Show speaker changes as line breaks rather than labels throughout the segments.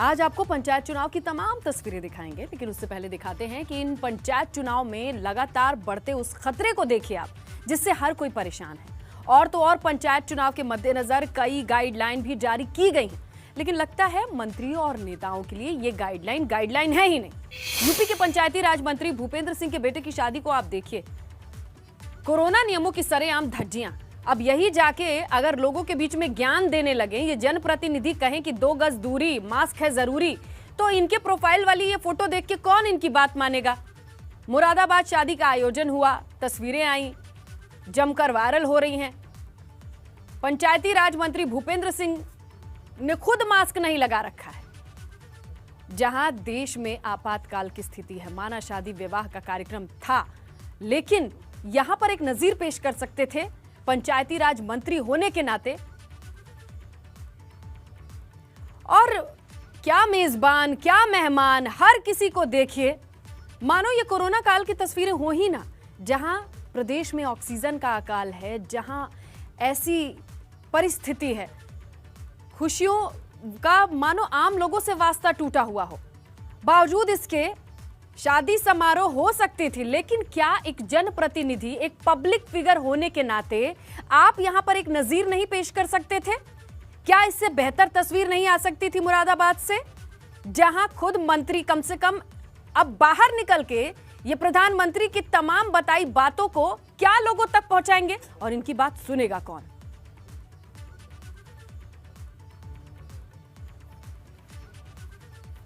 आज आपको पंचायत चुनाव की तमाम तस्वीरें दिखाएंगे, लेकिन उससे पहले दिखाते हैं कि इन पंचायत चुनाव में लगातार बढ़ते उस खतरे को देखिए आप, जिससे हर कोई परेशान है। और तो और पंचायत चुनाव के मद्देनजर कई गाइडलाइन भी जारी की गई हैं, लेकिन लगता है मंत्रियों और नेताओं के लिए ये गाइडलाइन है ही नहीं। यूपी के पंचायती राज मंत्री भूपेंद्र सिंह के बेटे की शादी को आप देखिए, कोरोना नियमों की सरेआम धज्जियां। अब यही जाके अगर लोगों के बीच में ज्ञान देने लगे, ये जनप्रतिनिधि कहें कि 2 गज दूरी, मास्क है जरूरी, तो इनके प्रोफाइल वाली ये फोटो देख के कौन इनकी बात मानेगा। मुरादाबाद शादी का आयोजन हुआ, तस्वीरें आई, जमकर वायरल हो रही हैं। पंचायती राज मंत्री भूपेंद्र सिंह ने खुद मास्क नहीं लगा रखा है। जहां देश में आपातकाल की स्थिति है, माना शादी विवाह का कार्यक्रम था, लेकिन यहां पर एक नजीर पेश कर सकते थे पंचायती राज मंत्री होने के नाते। और क्या मेजबान, क्या मेहमान, हर किसी को देखिए मानो ये कोरोना काल की तस्वीरें हो ही ना, जहां प्रदेश में ऑक्सीजन का अकाल है, जहां ऐसी परिस्थिति है, खुशियों का मानो आम लोगों से वास्ता टूटा हुआ हो। बावजूद इसके शादी समारोह हो सकती थी, लेकिन क्या एक जनप्रतिनिधि, एक पब्लिक फिगर होने के नाते आप यहां पर एक नजीर नहीं पेश कर सकते थे? क्या इससे बेहतर तस्वीर नहीं आ सकती थी मुरादाबाद से, जहां खुद मंत्री कम से कम अब बाहर निकल के ये प्रधानमंत्री की तमाम बताई बातों को क्या लोगों तक पहुंचाएंगे और इनकी बात सुनेगा कौन?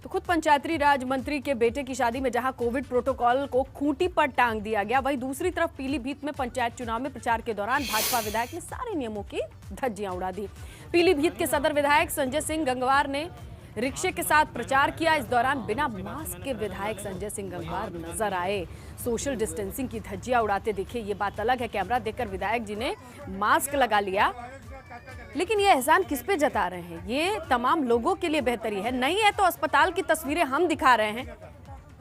तो खुद पंचायती राज मंत्री के बेटे की शादी में जहां कोविड प्रोटोकॉल को खूंटी पर टांग दिया गया, वहीं दूसरी तरफ पीलीभीत में पंचायत चुनाव में प्रचार के दौरान भाजपा विधायक ने सारे नियमों की धज्जियां उड़ा दी। पीलीभीत के सदर विधायक संजय सिंह गंगवार ने रिक्शे के साथ प्रचार किया। इस दौरान बिना मास्क के विधायक संजय सिंह गंगवार नजर आए, सोशल डिस्टेंसिंग की धज्जियां उड़ाते दिखे। ये बात अलग है, कैमरा देखकर विधायक जी ने मास्क लगा लिया, लेकिन ये एहसान किस पे जता रहे हैं? ये तमाम लोगों के लिए बेहतरी है। नहीं है तो अस्पताल की तस्वीरें हम दिखा रहे हैं,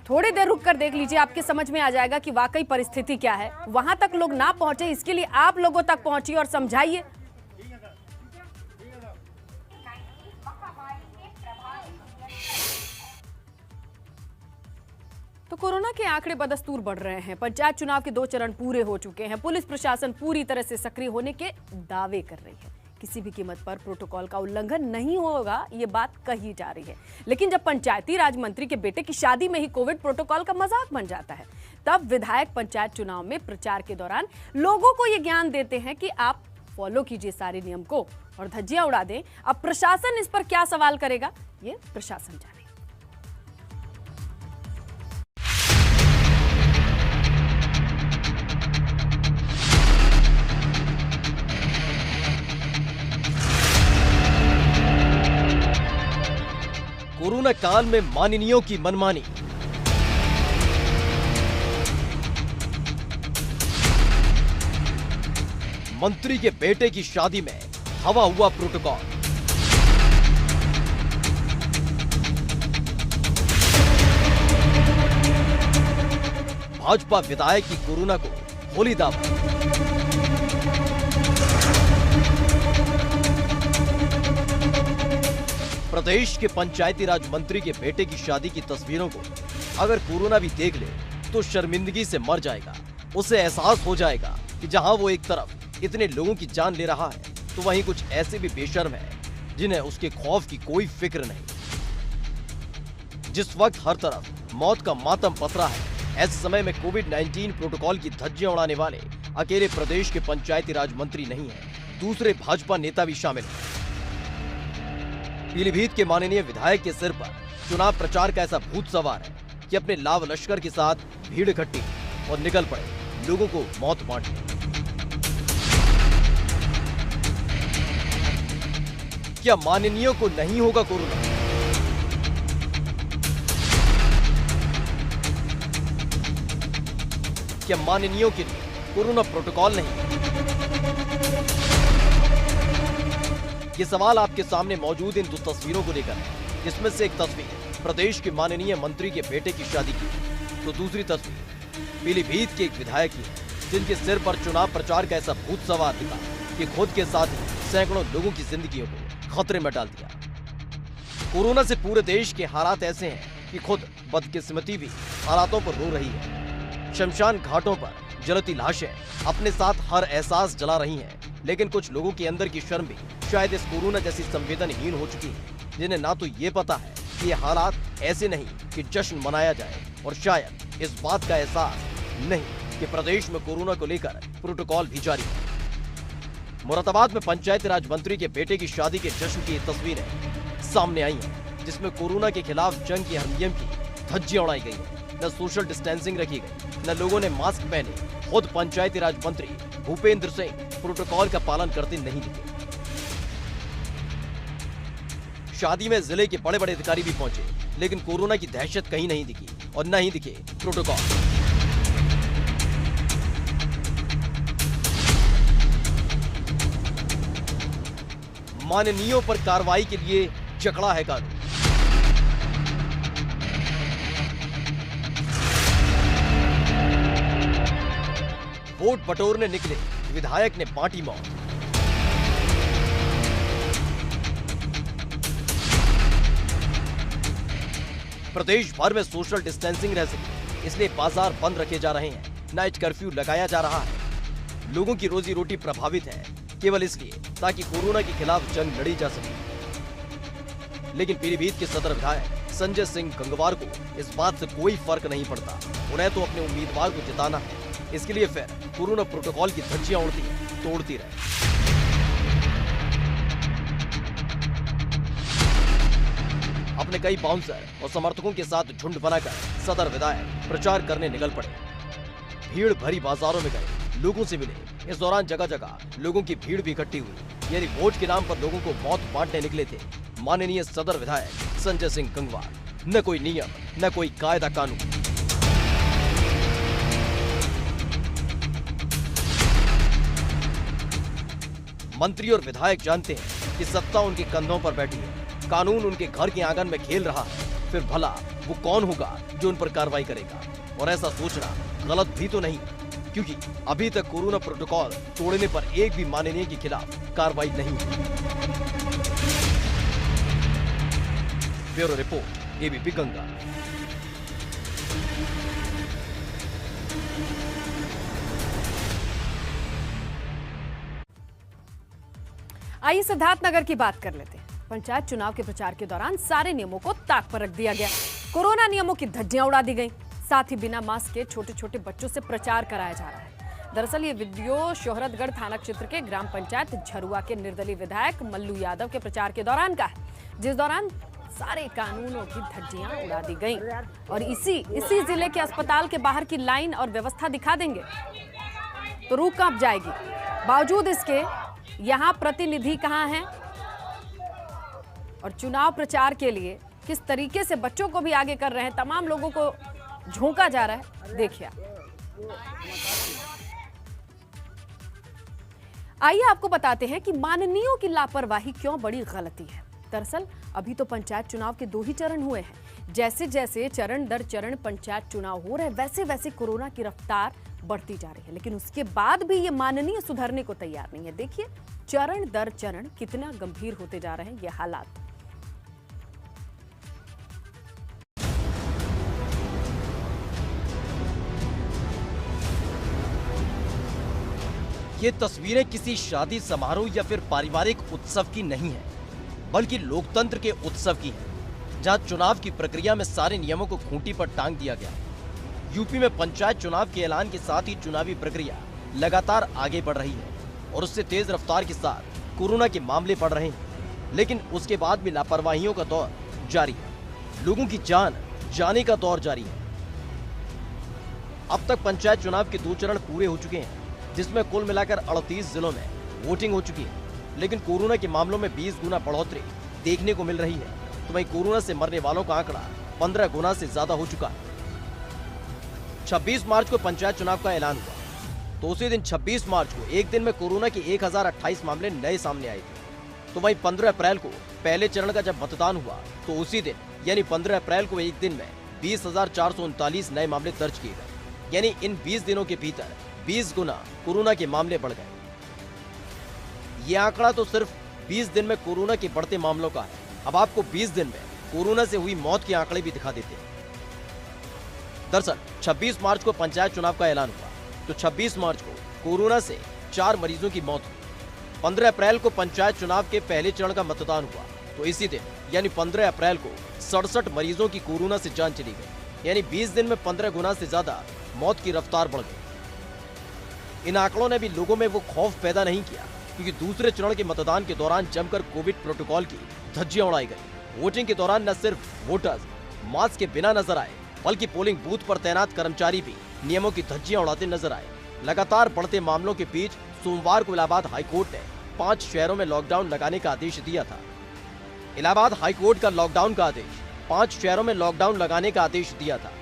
थोड़ी देर रुक कर देख लीजिए, आपके समझ में आ जाएगा कि वाकई परिस्थिति क्या है। वहां तक लोग ना पहुंचे, इसके लिए आप लोगों तक पहुंचिए और समझाइए। तो कोरोना के आंकड़े बदस्तूर बढ़ रहे हैं। पंचायत चुनाव के 2 चरण पूरे हो चुके हैं। पुलिस प्रशासन पूरी तरह से सक्रिय होने के दावे कर रही है। किसी भी कीमत पर प्रोटोकॉल का उल्लंघन नहीं होगा, ये बात कही जा रही है। लेकिन जब पंचायती राज मंत्री के बेटे की शादी में ही कोविड प्रोटोकॉल का मजाक बन जाता है, तब विधायक पंचायत चुनाव में प्रचार के दौरान लोगों को ये ज्ञान देते हैं कि आप फॉलो कीजिए सारे नियम को और धज्जियां उड़ा दें। अब प्रशासन इस पर क्या सवाल करेगा, ये प्रशासन जाने।
कोरोना काल में माननीयों की मनमानी, मंत्री के बेटे की शादी में हवा हुआ प्रोटोकॉल, भाजपा विधायक की कोरोना को होली दावा, प्रदेश के पंचायती राज मंत्री के बेटे की शादी की तस्वीरों को अगर कोरोना भी देख ले तो शर्मिंदगी से मर जाएगा। उसे एहसास हो जाएगा कि जहां वो एक तरफ इतने लोगों की जान ले रहा है, तो वहीं कुछ ऐसे भी बेशर्म हैं जिन्हें उसके खौफ की कोई फिक्र नहीं। जिस वक्त हर तरफ मौत का मातम पसरा है, ऐसे समय में कोविड-19 प्रोटोकॉल की धज्जियां उड़ाने वाले अकेले प्रदेश के पंचायती राज मंत्री नहीं है, दूसरे भाजपा नेता भी शामिल हैं। पीलीभीत के माननीय विधायक के सिर पर चुनाव प्रचार का ऐसा भूत सवार है कि अपने लाव लश्कर के साथ भीड़ इकट्ठी और निकल पड़े लोगों को मौत बांटने। क्या माननीयों को नहीं होगा कोरोना? क्या माननीयों के लिए कोरोना प्रोटोकॉल नहीं? ये सवाल आपके सामने मौजूद इन 2 तस्वीरों को लेकर है, जिसमें से एक तस्वीर प्रदेश के माननीय मंत्री के बेटे की शादी की, तो दूसरी तस्वीर पीलीभीत के एक विधायक की है, जिनके सिर पर चुनाव प्रचार का ऐसा भूत सवार दिखा कि खुद के साथ ही सैकड़ों लोगों की जिंदगियों को खतरे में डाल दिया। कोरोना से पूरे देश के हालात ऐसे हैं कि खुद बदकिस्मती भी हालातों पर रो रही है। शमशान घाटों पर जलती लाशें अपने साथ हर एहसास जला रही हैं, लेकिन कुछ लोगों के अंदर की शर्म भी शायद इस कोरोना जैसी संवेदनहीन हो चुकी है, जिन्हें ना तो ये पता है कि ये हालात ऐसे नहीं कि जश्न मनाया जाए, और शायद इस बात का एहसास नहीं कि प्रदेश में कोरोना को लेकर प्रोटोकॉल भी जारी है। मुरादाबाद में पंचायती राज मंत्री के बेटे की शादी के जश्न की तस्वीरें सामने आई हैं, जिसमें कोरोना के खिलाफ जंग के हर नियम की धज्जियां उड़ाई गई है। न सोशल डिस्टेंसिंग रखी गई, न लोगों ने मास्क पहने। खुद पंचायती राज मंत्री भूपेंद्र सिंह प्रोटोकॉल का पालन करते नहीं दिखे। शादी में जिले के बड़े बड़े अधिकारी भी पहुंचे, लेकिन कोरोना की दहशत कहीं नहीं दिखी और न ही दिखे प्रोटोकॉल। माननीयों पर कार्रवाई के लिए जकड़ा है कानून। वोट बटोरने निकले विधायक ने बांटी मौत। प्रदेश भर में सोशल डिस्टेंसिंग रह सके, इसलिए बाजार बंद रखे जा रहे हैं। नाइट कर्फ्यू लगाया जा रहा है। लोगों की रोजी रोटी प्रभावित है, केवल इसलिए ताकि कोरोना के खिलाफ जंग लड़ी जा सके। लेकिन पीलीभीत के सदर विधायक संजय सिंह गंगवार को इस बात से कोई फर्क नहीं पड़ता। उन्हें तो अपने उम्मीदवार को जिताना है, इसके लिए फिर कोरोना प्रोटोकॉल की धज्जियां उड़ती तोड़ती रहे। अपने कई बाउंसर और समर्थकों के साथ झुंड बनाकर सदर विधायक प्रचार करने निकल पड़े। भीड़ भरी बाजारों में गए, लोगों से मिले। इस दौरान जगह जगह लोगों की भीड़ भी इकट्ठी हुई, यानी वोट के नाम पर लोगों को मौत बांटने निकले थे माननीय सदर विधायक संजय सिंह गंगवार। न कोई नियम, न कोई कायदा कानून। मंत्री और विधायक जानते हैं कि सत्ता उनके कंधों पर बैठी है, कानून उनके घर के आंगन में खेल रहा है। फिर भला वो कौन होगा जो उन पर कार्रवाई करेगा? और ऐसा सोचना गलत भी तो नहीं, क्योंकि अभी तक कोरोना प्रोटोकॉल तोड़ने पर एक भी माननीय के खिलाफ कार्रवाई नहीं हुई। Bureau report, ABP Ganga.
आइए सिद्धार्थनगर की बात कर लेते हैं। पंचायत चुनाव के प्रचार के दौरान सारे नियमों को ताक पर रख दिया गया। कोरोना नियमों की धज्जियां उड़ा दी गई, साथ ही बिना मास्क के छोटे छोटे बच्चों से प्रचार कराया जा रहा है। दरअसल ये वीडियो शोहरतगढ़ थाना क्षेत्र के ग्राम पंचायत झरुआ के निर्दलीय विधायक मल्लू यादव के प्रचार के दौरान का है, जिस दौरान सारे कानूनों की धज्जियां उड़ा दी गई। और इसी जिले के अस्पताल के बाहर की लाइन और व्यवस्था दिखा देंगे तो रूह कांप जाएगी। बावजूद इसके यहाँ प्रतिनिधि कहाँ हैं और चुनाव प्रचार के लिए किस तरीके से बच्चों को भी आगे कर रहे हैं, तमाम लोगों को झोंका जा रहा है, देखिए। आइए आपको बताते हैं कि माननीयों की लापरवाही क्यों बड़ी गलती है। दरअसल अभी तो पंचायत चुनाव के 2 ही चरण हुए हैं। जैसे जैसे चरण दर चरण पंचायत चुनाव हो रहे हैं, वैसे वैसे कोरोना की रफ्तार बढ़ती जा रही है, लेकिन उसके बाद भी ये माननीय सुधरने को तैयार नहीं है। देखिए चरण दर चरण कितना गंभीर होते जा रहे हैं ये हालात।
ये तस्वीरें किसी शादी समारोह या फिर पारिवारिक उत्सव की नहीं है, बल्कि लोकतंत्र के उत्सव की है, जहां चुनाव की प्रक्रिया में सारे नियमों को खूंटी पर टांग दिया गया। यूपी में पंचायत चुनाव के ऐलान के साथ ही चुनावी प्रक्रिया लगातार आगे बढ़ रही है और उससे तेज रफ्तार के साथ कोरोना के मामले बढ़ रहे हैं, लेकिन उसके बाद भी लापरवाहियों का दौर जारी है। लोगों की जान जाने का दौर जारी है। अब तक पंचायत चुनाव के 2 चरण पूरे हो चुके हैं, जिसमें कुल मिलाकर 38 जिलों में वोटिंग हो चुकी है, लेकिन कोरोना के मामलों में 20 गुना बढ़ोतरी देखने को मिल रही है। तो वहीं कोरोना से मरने वालों का आंकड़ा 15 गुना से ज्यादा हो चुका है। 26 मार्च को पंचायत चुनाव का ऐलान हुआ, तो उसी दिन 26 मार्च को एक दिन में कोरोना के 1028 मामले नए सामने आए थे। तो वहीं 15 अप्रैल को पहले चरण का जब मतदान हुआ, तो उसी दिन यानी 15 अप्रैल को एक दिन में 20,439 नए मामले दर्ज किए गए। यानी इन 20 दिनों के भीतर 20 गुना कोरोना के मामले बढ़ गए। ये आंकड़ा तो सिर्फ 20 दिन में कोरोना के बढ़ते मामलों का है, अब आपको 20 दिन में कोरोना से हुई मौत के आंकड़े भी दिखा देते हैं। दरअसल 26 मार्च को पंचायत चुनाव का ऐलान हुआ, तो 26 मार्च को कोरोना से 4 मरीजों की मौत हुई। 15 अप्रैल को पंचायत चुनाव के पहले चरण का मतदान हुआ, तो इसी दिन यानी 15 अप्रैल को 67 मरीजों की कोरोना से जान चली गई, यानी 20 दिन में 15 गुना से ज्यादा मौत की रफ्तार बढ़ गई। इन आंकड़ों ने भी लोगों में वो खौफ पैदा नहीं किया, क्योंकि दूसरे चरण के मतदान के दौरान जमकर कोविड प्रोटोकॉल की धज्जियां उड़ाई गई। वोटिंग के दौरान न सिर्फ वोटर्स मास्क के बिना नजर आए, बल्कि पोलिंग बूथ पर तैनात कर्मचारी भी नियमों की धज्जियां उड़ाते नजर आए। लगातार बढ़ते मामलों के बीच सोमवार को इलाहाबाद हाईकोर्ट ने 5 शहरों में लॉकडाउन लगाने का आदेश दिया था। इलाहाबाद हाईकोर्ट का लॉकडाउन का आदेश 5 शहरों में लॉकडाउन लगाने का आदेश दिया था,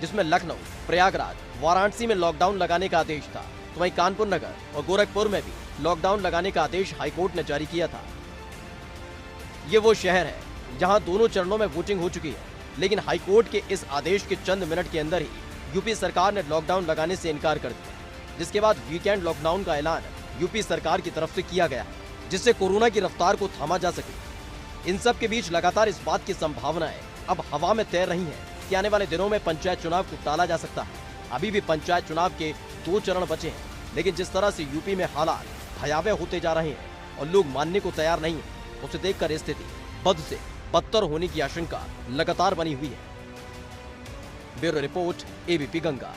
जिसमें लखनऊ, प्रयागराज, वाराणसी में लॉकडाउन लगाने का आदेश था। तो वहीं कानपुर नगर और गोरखपुर में भी लॉकडाउन लगाने का आदेश हाईकोर्ट ने जारी किया था। ये वो शहर है जहां दोनों चरणों में वोटिंग हो चुकी है, लेकिन हाईकोर्ट के इस आदेश के चंद मिनट के अंदर ही यूपी सरकार ने लॉकडाउन लगाने से इनकार कर दिया, जिसके बाद वीकेंड लॉकडाउन का ऐलान यूपी सरकार की तरफ से किया गया है, जिससे कोरोना की रफ्तार को थामा जा सके। इन सब के बीच लगातार इस बात की संभावनाएं अब हवा में तैर रही हैं कि आने वाले दिनों में पंचायत चुनाव को टाला जा सकता है। अभी भी पंचायत चुनाव के 2 चरण बचे हैं, लेकिन जिस तरह से यूपी में हालात भयावह होते जा रहे हैं और लोग मानने को तैयार नहीं है, उसे देखकर स्थिति बद से बदतर होने की आशंका लगातार बनी हुई है। Bureau report, ABP Ganga.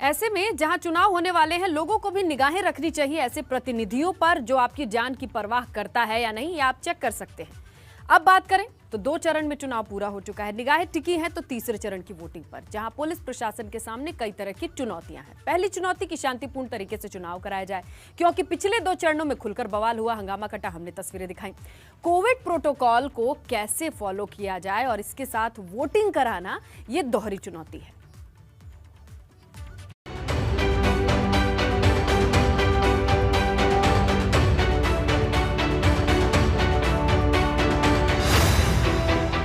ऐसे में जहां चुनाव होने वाले हैं, लोगों को भी निगाहें रखनी चाहिए ऐसे प्रतिनिधियों पर जो आपकी जान की परवाह करता है या नहीं, ये आप चेक कर सकते हैं। अब बात करें तो 2 चरण में चुनाव पूरा हो चुका है। निगाहें टिकी हैं तो तीसरे चरण की वोटिंग पर, जहां पुलिस प्रशासन के सामने कई तरह की चुनौतियां हैं। पहली चुनौती की शांतिपूर्ण तरीके से चुनाव कराया जाए, क्योंकि पिछले 2 चरणों में खुलकर बवाल हुआ, हंगामा कटा, हमने तस्वीरें दिखाई। कोविड प्रोटोकॉल को कैसे फॉलो किया जाए और इसके साथ वोटिंग कराना, ये दोहरी चुनौती है।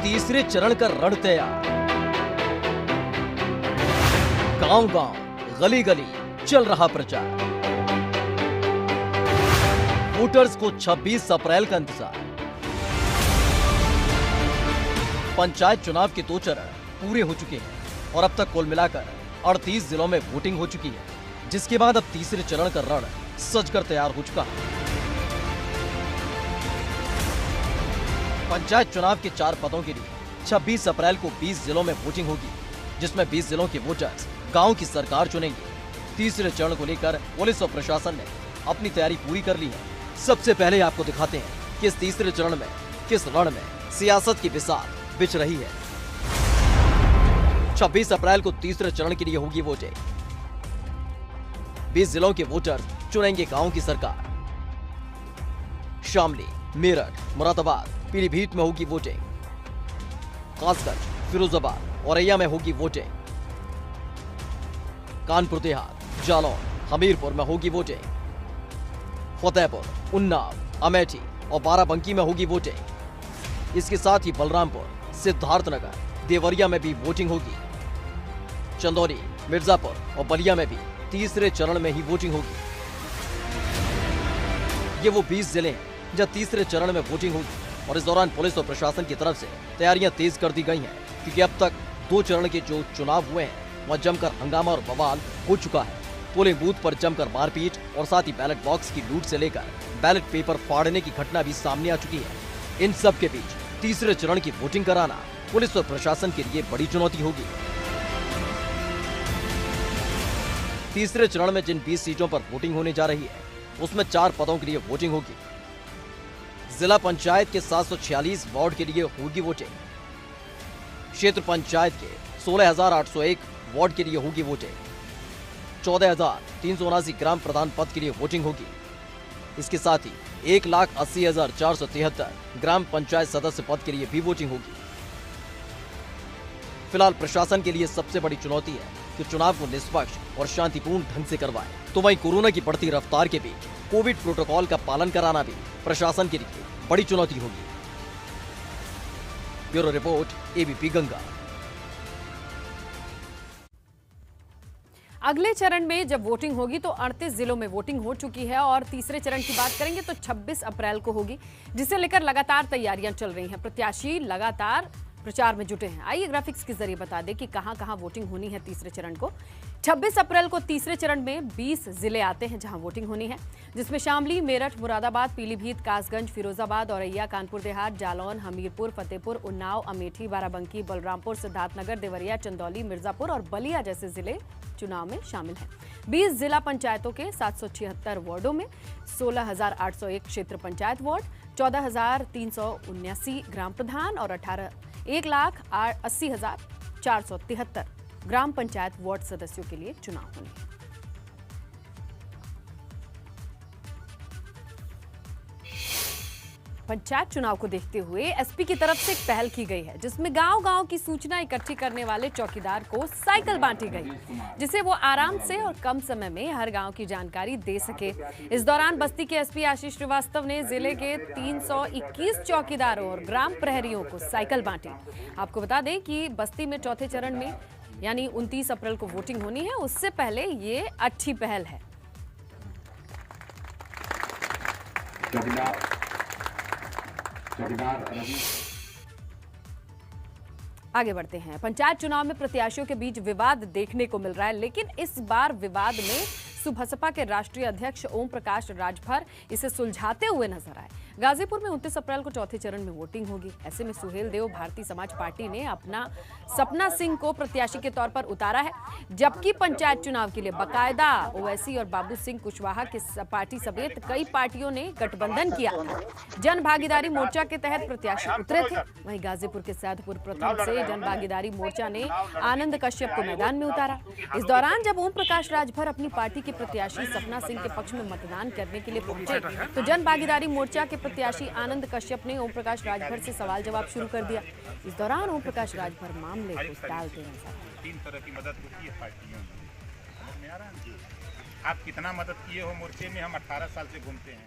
तीसरे चरण का रण तैयार। गांव-गांव, गली-गली चल रहा प्रचार। वोटर्स को 26 अप्रैल का इंतजार। पंचायत चुनाव के 2 चरण पूरे हो चुके हैं और अब तक कुल मिलाकर 38 जिलों में वोटिंग हो चुकी है, जिसके बाद अब तीसरे चरण का रण सजकर तैयार हो चुका है। पंचायत चुनाव के 4 पदों के लिए 26 अप्रैल को 20 जिलों में वोटिंग होगी, जिसमें 20 जिलों के वोटर्स गांव की सरकार चुनेंगे। तीसरे चरण को लेकर पुलिस और प्रशासन ने अपनी तैयारी पूरी कर ली है। सबसे पहले आपको दिखाते हैं कि इस तीसरे चरण में किस रण में सियासत की बिसात बिछ रही है। 26 अप्रैल को तीसरे चरण के लिए होगी वोटिंग। 20 जिलों के वोटर्स चुनेंगे गांव की सरकार। शामली, मेरठ, मुरादाबाद, पीलीभीत में होगी वोटिंग। खासगंज, फिरोजाबाद, औरैया में होगी वोटिंग। कानपुर देहात, जालौन, हमीरपुर में होगी वोटिंग। फतेहपुर, उन्नाव, अमेठी और बाराबंकी में होगी वोटिंग। इसके साथ ही बलरामपुर, सिद्धार्थनगर, देवरिया में भी वोटिंग होगी। चंदौली, मिर्जापुर और बलिया में भी तीसरे चरण में ही वोटिंग होगी। ये वो 20 जिले हैं जहां तीसरे चरण में वोटिंग होगी, और इस दौरान पुलिस और प्रशासन की तरफ से तैयारियां तेज कर दी गई हैं, क्योंकि अब तक 2 चरण के जो चुनाव हुए हैं वहां जमकर हंगामा और बवाल हो चुका है। पोलिंग बूथ पर जमकर मारपीट और साथ ही बैलेट बॉक्स की लूट से लेकर बैलेट पेपर फाड़ने की घटना भी सामने आ चुकी है। इन सब के बीच तीसरे चरण की वोटिंग कराना पुलिस और प्रशासन के लिए बड़ी चुनौती होगी। तीसरे चरण में जिन 20 सीटों पर वोटिंग होने जा रही है, उसमें 4 पदों के लिए वोटिंग होगी। जिला पंचायत के 746 वार्ड के लिए होगी वोटिंग। क्षेत्र पंचायत के 16,801 वार्ड के लिए होगी वोटिंग। 14,379 ग्राम प्रधान पद के लिए वोटिंग होगी। इसके साथ ही 1,80,473 ग्राम पंचायत सदस्य पद के लिए भी वोटिंग होगी। फिलहाल प्रशासन के लिए सबसे बड़ी चुनौती है कि चुनाव को निष्पक्ष और शांतिपूर्ण ढंग से करवाए। तो वहीं कोरोना की बढ़ती रफ्तार के बीच कोविड प्रोटोकॉल का पालन कराना भी प्रशासन के लिए बड़ी चुनौती होगी। Bureau report, ABP Ganga.
अगले चरण में जब वोटिंग होगी तो 38 जिलों में वोटिंग हो चुकी है और तीसरे चरण की बात करेंगे तो 26 अप्रैल को होगी, जिसे लेकर लगातार तैयारियां चल रही हैं। प्रत्याशी लगातार प्रचार में जुटे हैं। आइए ग्राफिक्स के जरिए बता दें कि कहां-कहां वोटिंग होनी है तीसरे चरण को। 26 अप्रैल को तीसरे चरण में 20 जिले आते हैं जहां वोटिंग होनी है, जिसमें शामली, मेरठ, मुरादाबाद, पीलीभीत, कासगंज, फिरोजाबाद, औरैया, कानपुर देहात, जालौन, हमीरपुर, फतेहपुर, उन्नाव, अमेठी, बाराबंकी, बलरामपुर, सिद्धार्थनगर, देवरिया, चंदौली, मिर्जापुर और बलिया जैसे जिले चुनाव में शामिल हैं। 20 जिला पंचायतों के 776 वार्डों में 16,801 क्षेत्र पंचायत वार्ड, 14,379 ग्राम प्रधान और 1,80,473 ग्राम पंचायत वार्ड सदस्यों के लिए चुनाव होने हैं। पंचायत चुनाव को देखते हुए एसपी की तरफ से एक पहल की गई है, जिसमें गांव-गांव की सूचना इकट्ठी करने वाले चौकीदार को साइकिल बांटी गई, जिसे वो आराम से और कम समय में हर गांव की जानकारी दे सके। इस दौरान बस्ती के एसपी आशीष श्रीवास्तव ने जिले के 321 चौकीदारों और ग्राम प्रहरियों को साइकिल बांटी। आपको बता दें कि बस्ती में चौथे चरण में यानी 29 अप्रैल को वोटिंग होनी है, उससे पहले ये अच्छी पहल है। आगे बढ़ते हैं। पंचायत चुनाव में प्रत्याशियों के बीच विवाद देखने को मिल रहा है, लेकिन इस बार विवाद में सुबसपा के राष्ट्रीय अध्यक्ष ओम प्रकाश राजभर इसे सुलझाते हुए नजर आए। गाजीपुर में 29 अप्रैल को चौथे चरण में वोटिंग होगी। ऐसे में सुहेल देव भारतीय समाज पार्टी ने अपना सपना सिंह को प्रत्याशी के तौर पर उतारा है, जबकि पंचायत चुनाव के लिए बाकायदा ओवैसी और बाबू सिंह कुशवाहा की पार्टी समेत कई पार्टियों ने गठबंधन किया। जन भागीदारी मोर्चा के तहत प्रत्याशी उतरे थे। वहीं गाजीपुर के सैदपुर प्रथम से जन भागीदारी मोर्चा ने आनंद कश्यप को मैदान में उतारा। इस दौरान जब ओम प्रकाश राजभर अपनी पार्टी के प्रत्याशी सपना सिंह के पक्ष में मतदान करने के लिए पहुंचे तो जन भागीदारी मोर्चा के प्रत्याशी आनंद कश्यप ने ओम प्रकाश राजभर से सवाल जवाब शुरू कर दिया। इस दौरान ओम प्रकाश राजभर मामले को टालते नजर आए।
3 तरह की मदद होती है पार्टियों में, समझ में आ रहा है? आप कितना मदद किए हो मोर्चे में? हम 18 साल से घूमते हैं।